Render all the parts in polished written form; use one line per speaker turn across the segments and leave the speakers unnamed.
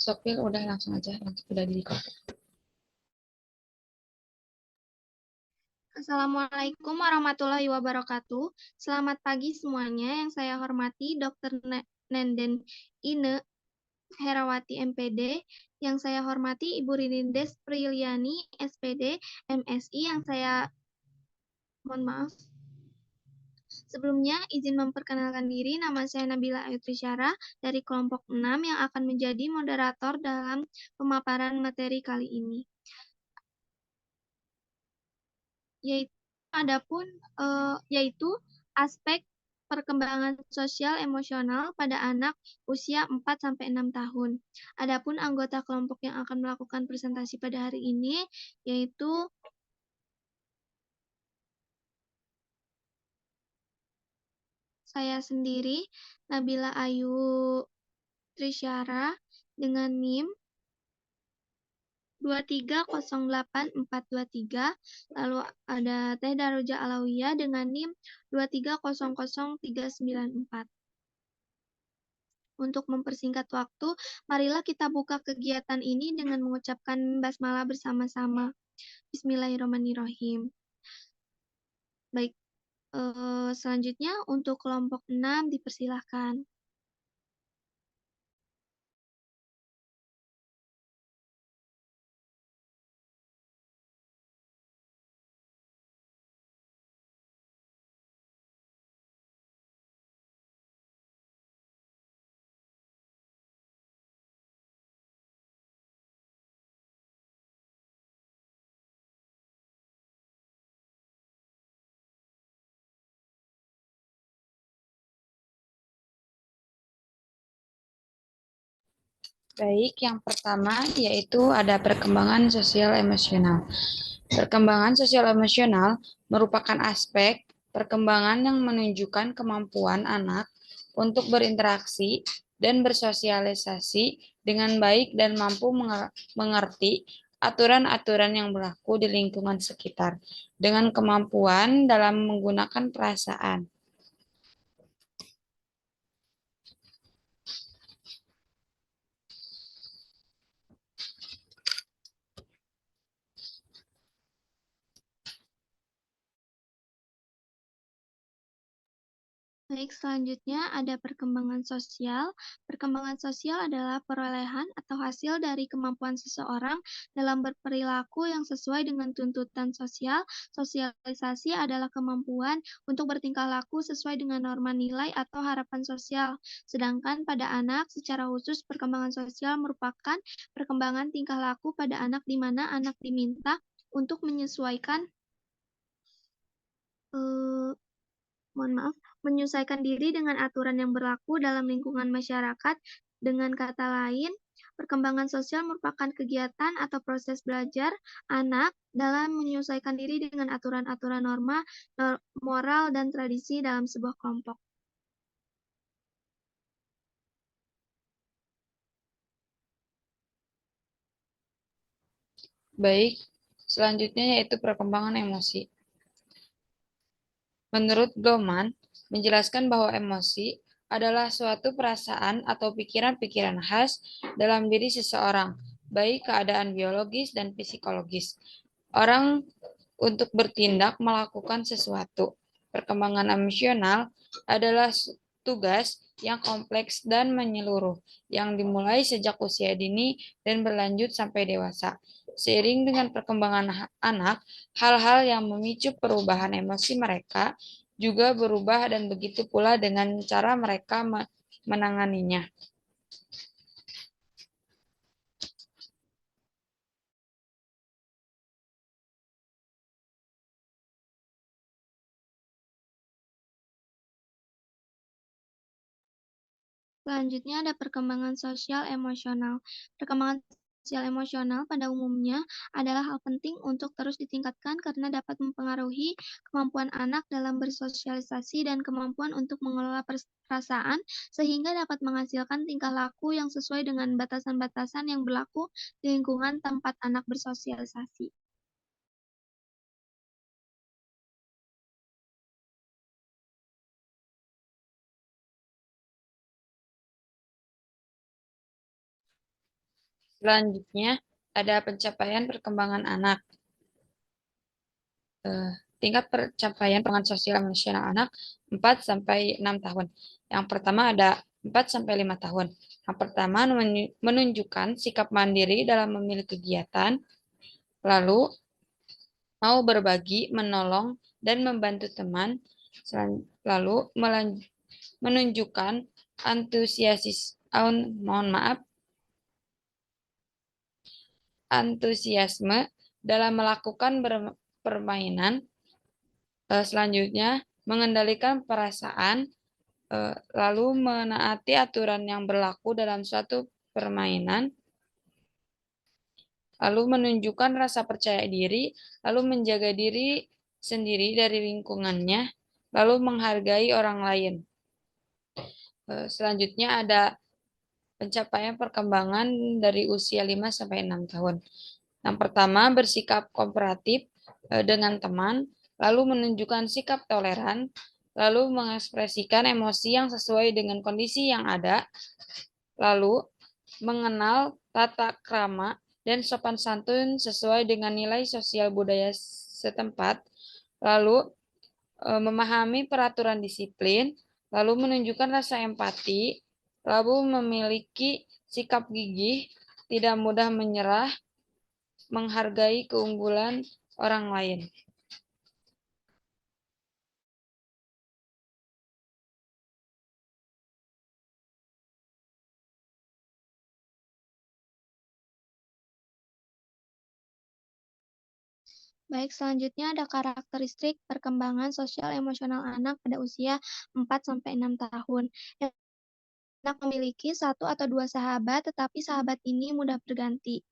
Sopil udah langsung aja, langsung udah di record.
Assalamualaikum warahmatullahi wabarakatuh. Selamat pagi semuanya. Yang saya hormati Dr. Nenden Ine Herawati MPD. Yang saya hormati Ibu Rinindes Priliani SPD MSI. Yang saya mohon maaf. Sebelumnya, izin memperkenalkan diri, nama saya Nabila Ayu Trisyara dari kelompok 6 yang akan menjadi moderator dalam pemaparan materi kali ini. Yaitu aspek perkembangan sosial emosional pada anak usia 4-6 tahun. Adapun anggota kelompok yang akan melakukan presentasi pada hari ini yaitu saya sendiri, Nabila Ayu Trisyara dengan NIM 2308423, lalu ada Teh Daroja Alawiyah dengan NIM 2300394. Untuk mempersingkat waktu, marilah kita buka kegiatan ini dengan mengucapkan basmalah bersama-sama. Bismillahirrahmanirrahim. Baik, selanjutnya untuk kelompok 6 dipersilahkan.
Baik, yang pertama yaitu ada perkembangan sosial emosional. Perkembangan sosial emosional merupakan aspek perkembangan yang menunjukkan kemampuan anak untuk berinteraksi dan bersosialisasi dengan baik dan mampu mengerti aturan-aturan yang berlaku di lingkungan sekitar dengan kemampuan dalam menggunakan perasaan.
Baik, selanjutnya ada perkembangan sosial. Perkembangan sosial adalah perolehan atau hasil dari kemampuan seseorang dalam berperilaku yang sesuai dengan tuntutan sosial. Sosialisasi adalah kemampuan untuk bertingkah laku sesuai dengan norma nilai atau harapan sosial. Sedangkan pada anak, secara khusus perkembangan sosial merupakan perkembangan tingkah laku pada anak di mana anak diminta untuk menyesuaikan menyesuaikan diri dengan aturan yang berlaku dalam lingkungan masyarakat. Dengan kata lain, perkembangan sosial merupakan kegiatan atau proses belajar anak dalam menyesuaikan diri dengan aturan-aturan norma, moral, dan tradisi dalam sebuah kelompok.
Baik, selanjutnya yaitu perkembangan emosi. Menurut Goleman, menjelaskan bahwa emosi adalah suatu perasaan atau pikiran-pikiran khas dalam diri seseorang, baik keadaan biologis dan psikologis. Orang untuk bertindak melakukan sesuatu. Perkembangan emosional adalah tugas yang kompleks dan menyeluruh, yang dimulai sejak usia dini dan berlanjut sampai dewasa. Seiring dengan perkembangan anak, hal-hal yang memicu perubahan emosi mereka juga berubah dan begitu pula dengan cara mereka menanganinya.
Selanjutnya ada perkembangan sosial emosional. Perkembangan sosial emosional pada umumnya adalah hal penting untuk terus ditingkatkan karena dapat mempengaruhi kemampuan anak dalam bersosialisasi dan kemampuan untuk mengelola perasaan sehingga dapat menghasilkan tingkah laku yang sesuai dengan batasan-batasan yang berlaku di lingkungan tempat anak bersosialisasi.
Selanjutnya, ada pencapaian perkembangan anak. Eh, Tingkat pencapaian perkembangan sosial emosional anak 4 sampai 6 tahun. Yang pertama ada 4 sampai 5 tahun. Yang pertama menunjukkan sikap mandiri dalam memilih kegiatan, lalu mau berbagi, menolong, dan membantu teman, lalu menunjukkan mohon maaf, antusiasme dalam melakukan permainan. Selanjutnya, mengendalikan perasaan, lalu menaati aturan yang berlaku dalam suatu permainan, lalu menunjukkan rasa percaya diri, lalu menjaga diri sendiri dari lingkungannya, lalu menghargai orang lain. Selanjutnya ada pencapaian perkembangan dari usia 5 sampai 6 tahun. Yang pertama, bersikap kooperatif dengan teman, lalu menunjukkan sikap toleran, lalu mengekspresikan emosi yang sesuai dengan kondisi yang ada, lalu mengenal tata krama dan sopan santun sesuai dengan nilai sosial budaya setempat, lalu memahami peraturan disiplin, lalu menunjukkan rasa empati, lalu memiliki sikap gigih, tidak mudah menyerah, menghargai keunggulan orang lain.
Baik, selanjutnya ada karakteristik perkembangan sosial emosional anak pada usia 4-6 tahun. Anak memiliki satu atau dua sahabat, tetapi sahabat ini mudah berganti.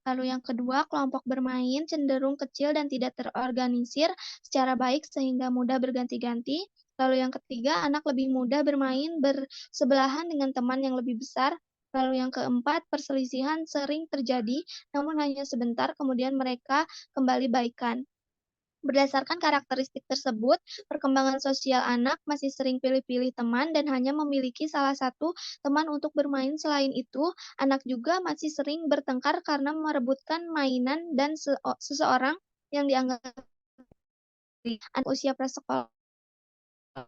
Lalu yang kedua, kelompok bermain cenderung kecil dan tidak terorganisir secara baik sehingga mudah berganti-ganti. Lalu yang ketiga, anak lebih mudah bermain bersebelahan dengan teman yang lebih besar. Lalu yang keempat, perselisihan sering terjadi, namun hanya sebentar, kemudian mereka kembali baikan. Berdasarkan karakteristik tersebut, perkembangan sosial anak masih sering pilih-pilih teman dan hanya memiliki salah satu teman untuk bermain. Selain itu, anak juga masih sering bertengkar karena merebutkan mainan dan seseorang yang dianggap anak usia prasekolah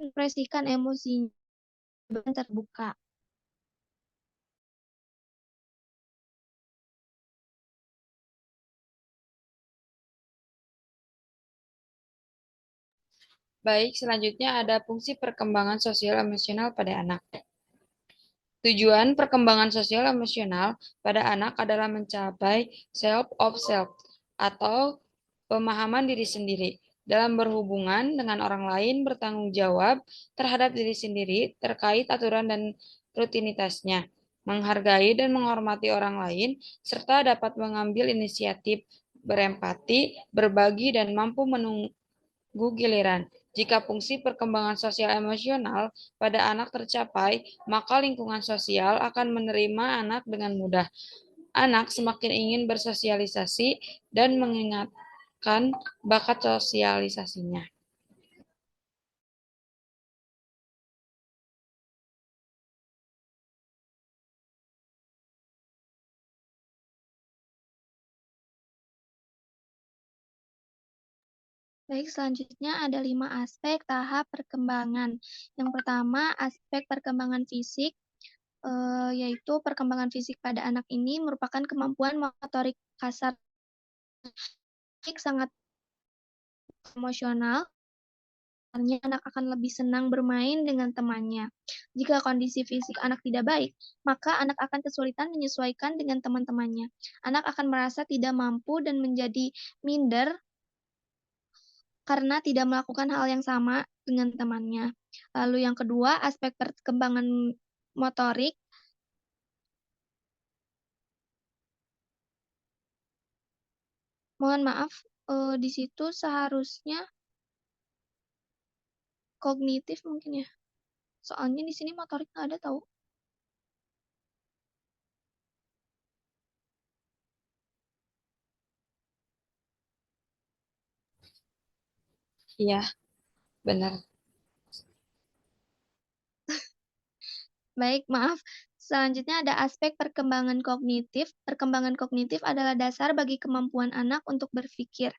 mengekspresikan emosinya dan terbuka.
Baik, selanjutnya ada fungsi perkembangan sosial emosional pada anak. Tujuan perkembangan sosial emosional pada anak adalah mencapai self of self atau pemahaman diri sendiri dalam berhubungan dengan orang lain, bertanggung jawab terhadap diri sendiri terkait aturan dan rutinitasnya, menghargai dan menghormati orang lain, serta dapat mengambil inisiatif, berempati, berbagi, dan mampu menunggu giliran. Jika fungsi perkembangan sosial emosional pada anak tercapai, maka lingkungan sosial akan menerima anak dengan mudah. Anak semakin ingin bersosialisasi dan mengingatkan bakat sosialisasinya.
Baik, selanjutnya ada 5 aspek tahap perkembangan. Yang pertama, aspek perkembangan fisik, yaitu perkembangan fisik pada anak ini merupakan kemampuan motorik kasar sangat emosional, artinya anak akan lebih senang bermain dengan temannya. Jika kondisi fisik anak tidak baik, maka anak akan kesulitan menyesuaikan dengan teman-temannya. Anak akan merasa tidak mampu dan menjadi minder karena tidak melakukan hal yang sama dengan temannya. Lalu yang kedua, aspek perkembangan motorik. Mohon maaf, di situ seharusnya kognitif mungkin ya. Soalnya di sini motorik nggak ada tahu.
Iya, benar.
Baik, maaf. Selanjutnya ada aspek perkembangan kognitif. Perkembangan kognitif adalah dasar bagi kemampuan anak untuk berpikir.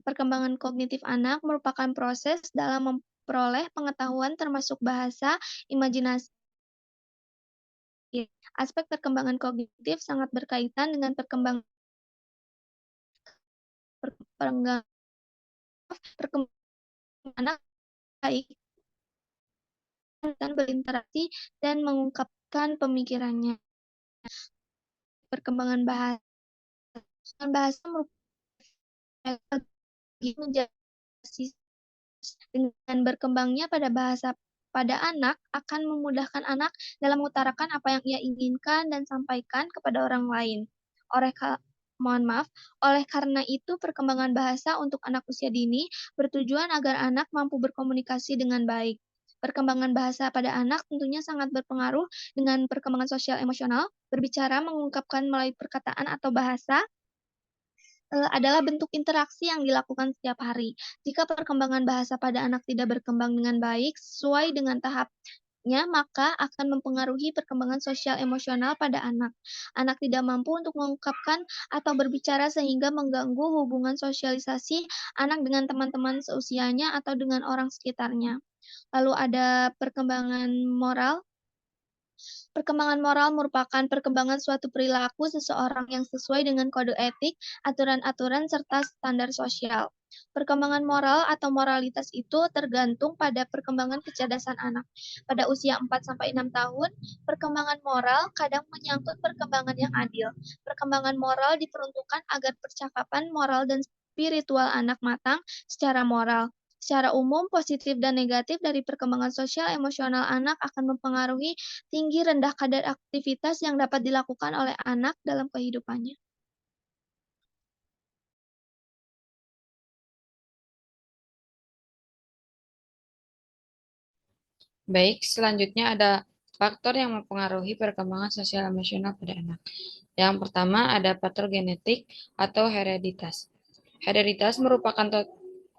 Perkembangan kognitif anak merupakan proses dalam memperoleh pengetahuan termasuk bahasa, imajinasi. Aspek perkembangan kognitif sangat berkaitan dengan perkembangan anak baik dan berinteraksi dan mengungkapkan pemikirannya. Perkembangan bahasa merupakan menjadi dengan berkembangnya pada bahasa pada anak akan memudahkan anak dalam mengutarakan apa yang ia inginkan dan sampaikan kepada orang lain. Oleh karena itu perkembangan bahasa untuk anak usia dini bertujuan agar anak mampu berkomunikasi dengan baik. Perkembangan bahasa pada anak tentunya sangat berpengaruh dengan perkembangan sosial emosional, berbicara, mengungkapkan melalui perkataan atau bahasa, adalah bentuk interaksi yang dilakukan setiap hari. Jika perkembangan bahasa pada anak tidak berkembang dengan baik sesuai dengan tahapnya, maka akan mempengaruhi perkembangan sosial emosional pada anak. Anak tidak mampu untuk mengungkapkan atau berbicara sehingga mengganggu hubungan sosialisasi anak dengan teman-teman seusianya atau dengan orang sekitarnya. Lalu ada perkembangan moral. Perkembangan moral merupakan perkembangan suatu perilaku seseorang yang sesuai dengan kode etik, aturan-aturan, serta standar sosial. Perkembangan moral atau moralitas itu tergantung pada perkembangan kecerdasan anak. Pada usia 4-6 tahun, perkembangan moral kadang menyangkut perkembangan yang adil. Perkembangan moral diperuntukkan agar percakapan moral dan spiritual anak matang secara moral. Secara umum, positif dan negatif dari perkembangan sosial emosional anak akan mempengaruhi tinggi rendah kadar aktivitas yang dapat dilakukan oleh anak dalam kehidupannya.
Baik, selanjutnya ada faktor yang mempengaruhi perkembangan sosial emosional pada anak. Yang pertama ada faktor genetik atau hereditas. Hereditas merupakan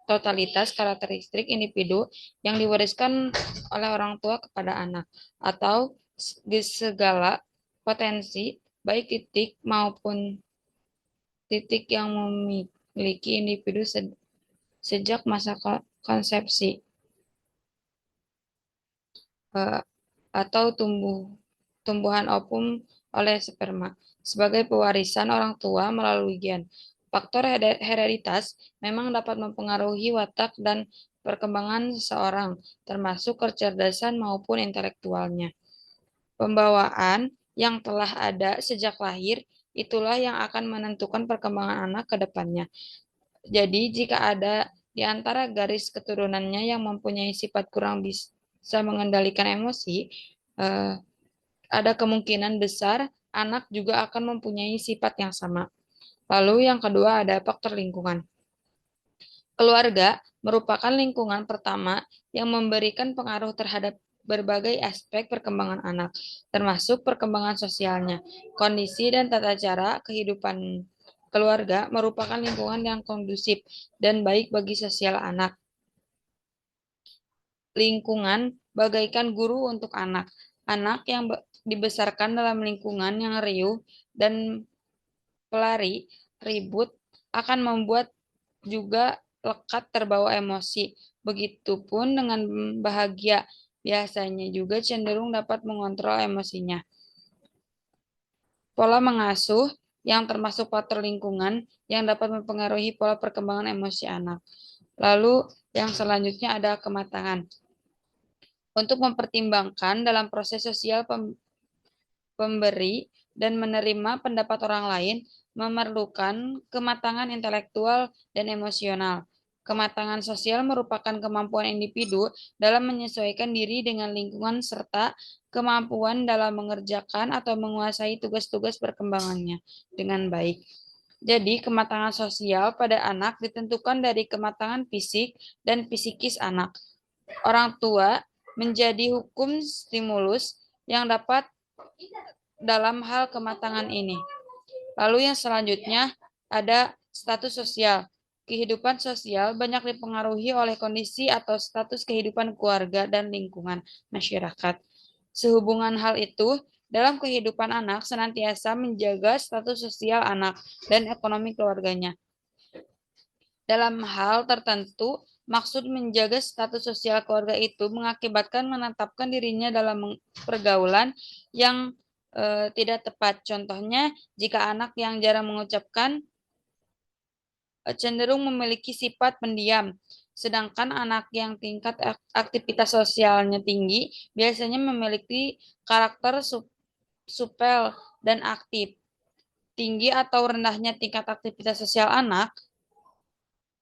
totalitas karakteristik individu yang diwariskan oleh orang tua kepada anak atau segala potensi baik titik maupun titik yang memiliki individu sejak masa konsepsi atau tumbuhan opum oleh sperma sebagai pewarisan orang tua melalui gen. Faktor hereditas memang dapat mempengaruhi watak dan perkembangan seseorang, termasuk kecerdasan maupun intelektualnya. Pembawaan yang telah ada sejak lahir itulah yang akan menentukan perkembangan anak ke depannya. Jadi, jika ada di antara garis keturunannya yang mempunyai sifat kurang bisa mengendalikan emosi, ada kemungkinan besar anak juga akan mempunyai sifat yang sama. Lalu yang kedua ada faktor lingkungan. Keluarga merupakan lingkungan pertama yang memberikan pengaruh terhadap berbagai aspek perkembangan anak, termasuk perkembangan sosialnya. Kondisi dan tata cara kehidupan keluarga merupakan lingkungan yang kondusif dan baik bagi sosial anak. Lingkungan bagaikan guru untuk anak. Anak yang dibesarkan dalam lingkungan yang riuh dan pelari, ribut, akan membuat juga lekat terbawa emosi. Begitupun dengan bahagia, biasanya juga cenderung dapat mengontrol emosinya. Pola mengasuh yang termasuk faktor lingkungan yang dapat mempengaruhi pola perkembangan emosi anak. Lalu yang selanjutnya ada kematangan. Untuk mempertimbangkan dalam proses sosial pemberi dan menerima pendapat orang lain memerlukan kematangan intelektual dan emosional. Kematangan sosial merupakan kemampuan individu dalam menyesuaikan diri dengan lingkungan serta kemampuan dalam mengerjakan atau menguasai tugas-tugas perkembangannya dengan baik. Jadi, kematangan sosial pada anak ditentukan dari kematangan fisik dan psikis anak. Orang tua menjadi hukum stimulus yang dapat dalam hal kematangan ini. Lalu yang selanjutnya ada status sosial. Kehidupan sosial banyak dipengaruhi oleh kondisi atau status kehidupan keluarga dan lingkungan masyarakat. Sehubungan hal itu, dalam kehidupan anak senantiasa menjaga status sosial anak dan ekonomi keluarganya. Dalam hal tertentu, maksud menjaga status sosial keluarga itu mengakibatkan menetapkan dirinya dalam pergaulan yang tidak tepat. Contohnya, jika anak yang jarang mengucapkan cenderung memiliki sifat pendiam, sedangkan anak yang tingkat aktivitas sosialnya tinggi biasanya memiliki karakter supel dan aktif. Tinggi atau rendahnya tingkat aktivitas sosial anak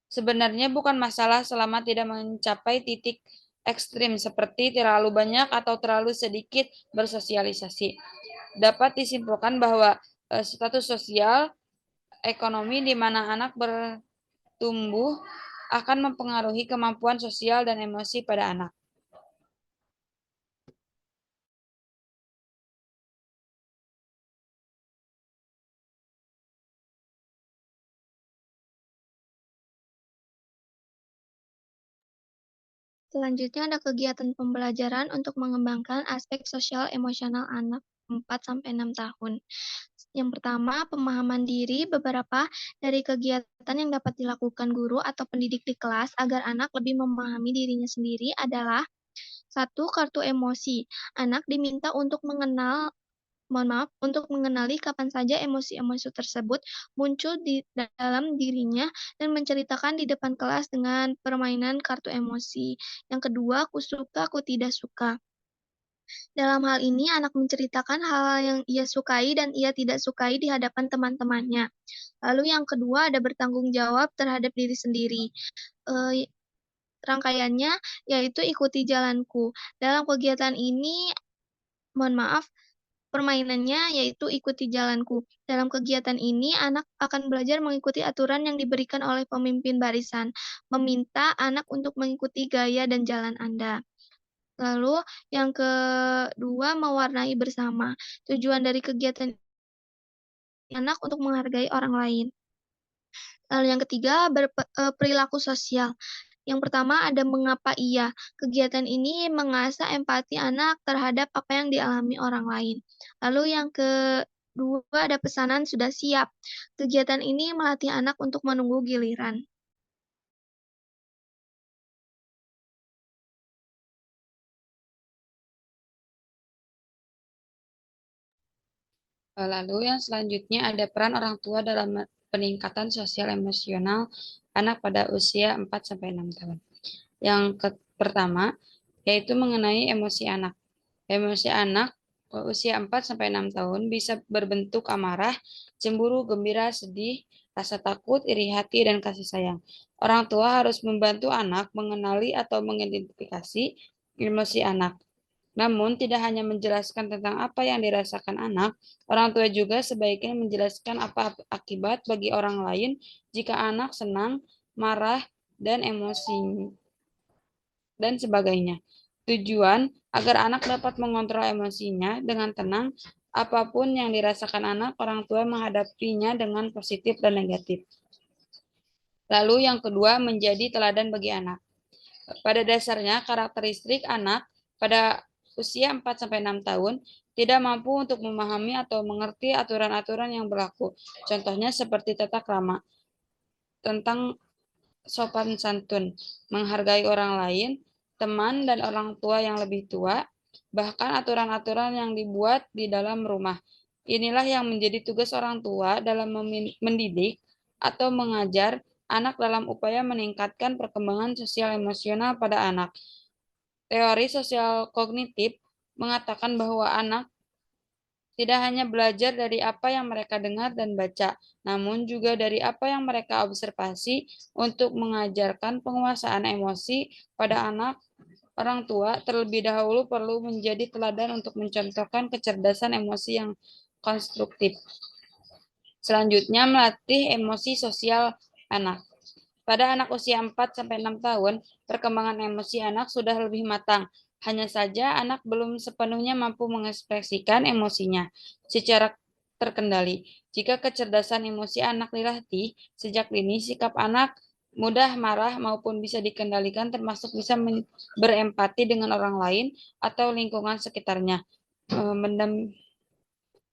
sebenarnya bukan masalah selama tidak mencapai titik ekstrim seperti terlalu banyak atau terlalu sedikit bersosialisasi. Dapat disimpulkan bahwa status sosial ekonomi di mana anak bertumbuh akan mempengaruhi kemampuan sosial dan emosi pada anak.
Selanjutnya ada kegiatan pembelajaran untuk mengembangkan aspek sosial emosional anak 4-6 tahun. Yang pertama, pemahaman diri. Beberapa dari kegiatan yang dapat dilakukan guru atau pendidik di kelas agar anak lebih memahami dirinya sendiri adalah: 1. Kartu emosi. Anak diminta untuk mengenali kapan saja emosi-emosi tersebut muncul di dalam dirinya dan menceritakan di depan kelas dengan permainan kartu emosi. Yang kedua, aku suka, aku tidak suka. Dalam hal ini, anak menceritakan hal-hal yang ia sukai dan ia tidak sukai di hadapan teman-temannya. Lalu yang kedua, ada bertanggung jawab terhadap diri sendiri. Rangkaiannya yaitu ikuti jalanku. Dalam kegiatan ini, permainannya yaitu ikuti jalanku. Dalam kegiatan ini, anak akan belajar mengikuti aturan yang diberikan oleh pemimpin barisan, meminta anak untuk mengikuti gaya dan jalan Anda. Lalu yang kedua, mewarnai bersama. Tujuan dari kegiatan anak untuk menghargai orang lain. Lalu yang ketiga, perilaku sosial. Yang pertama ada mengapa iya. Kegiatan ini mengasah empati anak terhadap apa yang dialami orang lain. Lalu yang kedua ada pesanan sudah siap. Kegiatan ini melatih anak untuk menunggu giliran.
Lalu yang selanjutnya ada peran orang tua dalam peningkatan sosial emosional anak pada usia 4-6 tahun. Yang pertama yaitu mengenai emosi anak. Emosi anak usia 4-6 tahun bisa berbentuk amarah, cemburu, gembira, sedih, rasa takut, iri hati, dan kasih sayang. Orang tua harus membantu anak mengenali atau mengidentifikasi emosi anak. Namun, tidak hanya menjelaskan tentang apa yang dirasakan anak, orang tua juga sebaiknya menjelaskan apa akibat bagi orang lain jika anak senang, marah, dan emosi, dan sebagainya. Tujuan agar anak dapat mengontrol emosinya dengan tenang, apapun yang dirasakan anak, orang tua menghadapinya dengan positif dan negatif. Lalu yang kedua, menjadi teladan bagi anak. Pada dasarnya, karakteristik anak pada usia 4-6 tahun tidak mampu untuk memahami atau mengerti aturan-aturan yang berlaku. Contohnya seperti tata krama, tentang sopan santun, menghargai orang lain, teman dan orang tua yang lebih tua, bahkan aturan-aturan yang dibuat di dalam rumah. Inilah yang menjadi tugas orang tua dalam mendidik atau mengajar anak dalam upaya meningkatkan perkembangan sosial emosional pada anak. Teori sosial kognitif mengatakan bahwa anak tidak hanya belajar dari apa yang mereka dengar dan baca, namun juga dari apa yang mereka observasi untuk mengajarkan penguasaan emosi pada anak. Orang tua terlebih dahulu perlu menjadi teladan untuk mencontohkan kecerdasan emosi yang konstruktif. Selanjutnya, melatih emosi sosial anak. Pada anak usia 4-6 tahun, perkembangan emosi anak sudah lebih matang. Hanya saja anak belum sepenuhnya mampu mengekspresikan emosinya secara terkendali. Jika kecerdasan emosi anak dilatih sejak dini, sikap anak mudah marah maupun bisa dikendalikan termasuk bisa berempati dengan orang lain atau lingkungan sekitarnya.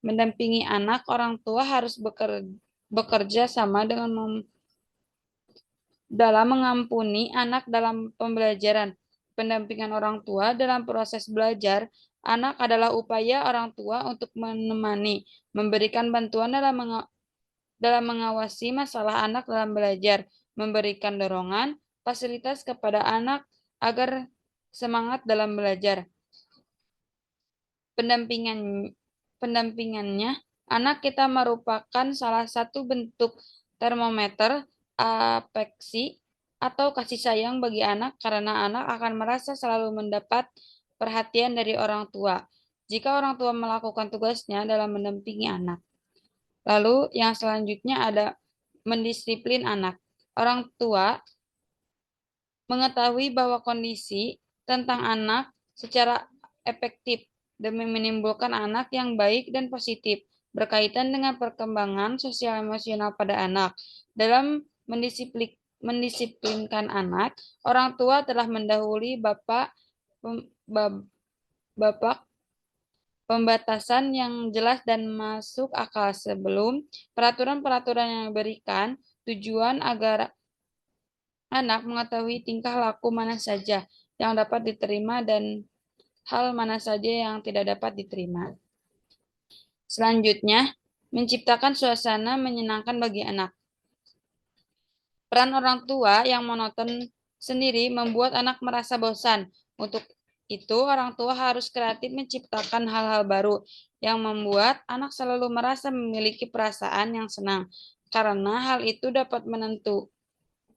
Mendampingi anak, orang tua harus bekerja sama dalam mengampuni anak dalam pembelajaran. Pendampingan orang tua dalam proses belajar, anak adalah upaya orang tua untuk menemani, memberikan bantuan dalam mengawasi masalah anak dalam belajar, memberikan dorongan, fasilitas kepada anak agar semangat dalam belajar. Pendampingannya, anak kita merupakan salah satu bentuk termometer afeksi atau kasih sayang bagi anak karena anak akan merasa selalu mendapat perhatian dari orang tua jika orang tua melakukan tugasnya dalam mendampingi anak. Lalu yang selanjutnya ada mendisiplin anak. Orang tua mengetahui bahwa kondisi tentang anak secara efektif demi menimbulkan anak yang baik dan positif berkaitan dengan perkembangan sosial emosional pada anak. Dalam mendisiplinkan anak, orang tua telah mendahului bapak pembatasan yang jelas dan masuk akal sebelum peraturan-peraturan yang diberikan tujuan agar anak mengetahui tingkah laku mana saja yang dapat diterima dan hal mana saja yang tidak dapat diterima. Selanjutnya, menciptakan suasana menyenangkan bagi anak. Peran orang tua yang monoton sendiri membuat anak merasa bosan. Untuk itu, orang tua harus kreatif menciptakan hal-hal baru yang membuat anak selalu merasa memiliki perasaan yang senang. Karena hal itu dapat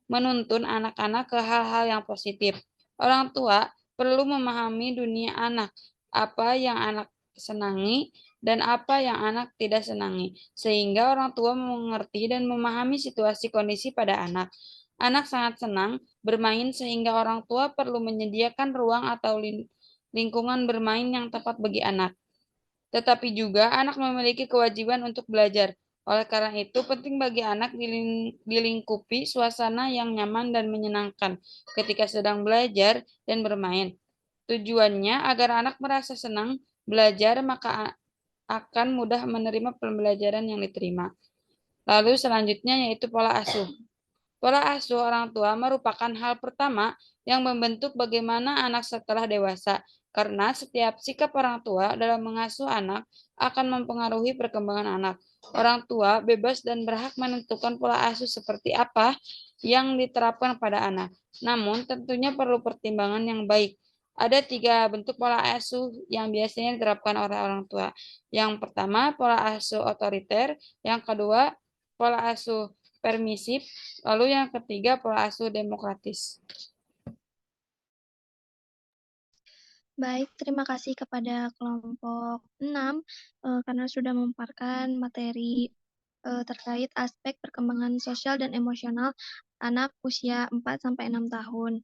menuntun anak-anak ke hal-hal yang positif. Orang tua perlu memahami dunia anak, apa yang anak senangi dan apa yang anak tidak senangi, sehingga orang tua mengerti dan memahami situasi kondisi pada anak. Anak sangat senang bermain sehingga orang tua perlu menyediakan ruang atau lingkungan bermain yang tepat bagi anak. Tetapi juga anak memiliki kewajiban untuk belajar. Oleh karena itu, penting bagi anak dilingkupi suasana yang nyaman dan menyenangkan ketika sedang belajar dan bermain. Tujuannya agar anak merasa senang belajar, maka akan mudah menerima pembelajaran yang diterima. Lalu selanjutnya yaitu pola asuh. Pola asuh orang tua merupakan hal pertama yang membentuk bagaimana anak setelah dewasa, karena setiap sikap orang tua dalam mengasuh anak akan mempengaruhi perkembangan anak. Orang tua bebas dan berhak menentukan pola asuh seperti apa yang diterapkan pada anak. Namun tentunya perlu pertimbangan yang baik. Ada 3 bentuk pola asuh yang biasanya diterapkan oleh orang tua. Yang pertama, pola asuh otoriter. Yang kedua, pola asuh permisif. Lalu yang ketiga, pola asuh demokratis.
Baik, terima kasih kepada kelompok 6 karena sudah memaparkan materi terkait aspek perkembangan sosial dan emosional anak usia 4-6 tahun.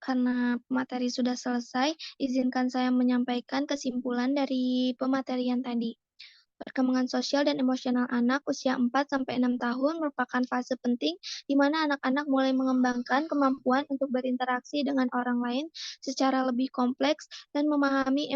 Karena materi sudah selesai, izinkan saya menyampaikan kesimpulan dari pematerian tadi. Perkembangan sosial dan emosional anak usia 4-6 tahun merupakan fase penting di mana anak-anak mulai mengembangkan kemampuan untuk berinteraksi dengan orang lain secara lebih kompleks dan memahami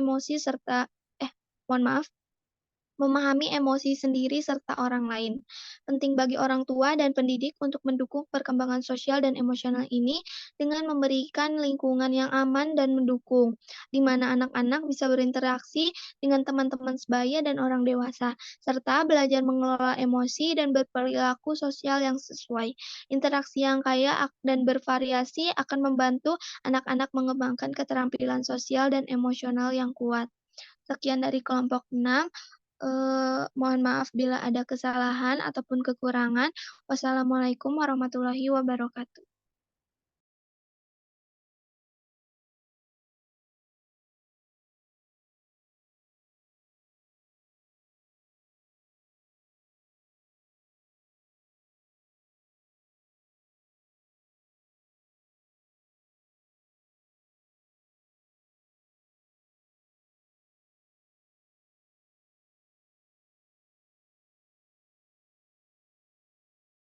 memahami emosi sendiri serta orang lain. Penting bagi orang tua dan pendidik untuk mendukung perkembangan sosial dan emosional ini dengan memberikan lingkungan yang aman dan mendukung, di mana anak-anak bisa berinteraksi dengan teman-teman sebaya dan orang dewasa, serta belajar mengelola emosi dan berperilaku sosial yang sesuai. Interaksi yang kaya dan bervariasi akan membantu anak-anak mengembangkan keterampilan sosial dan emosional yang kuat. Sekian dari kelompok 6. Mohon maaf bila ada kesalahan ataupun kekurangan. Wassalamualaikum warahmatullahi wabarakatuh.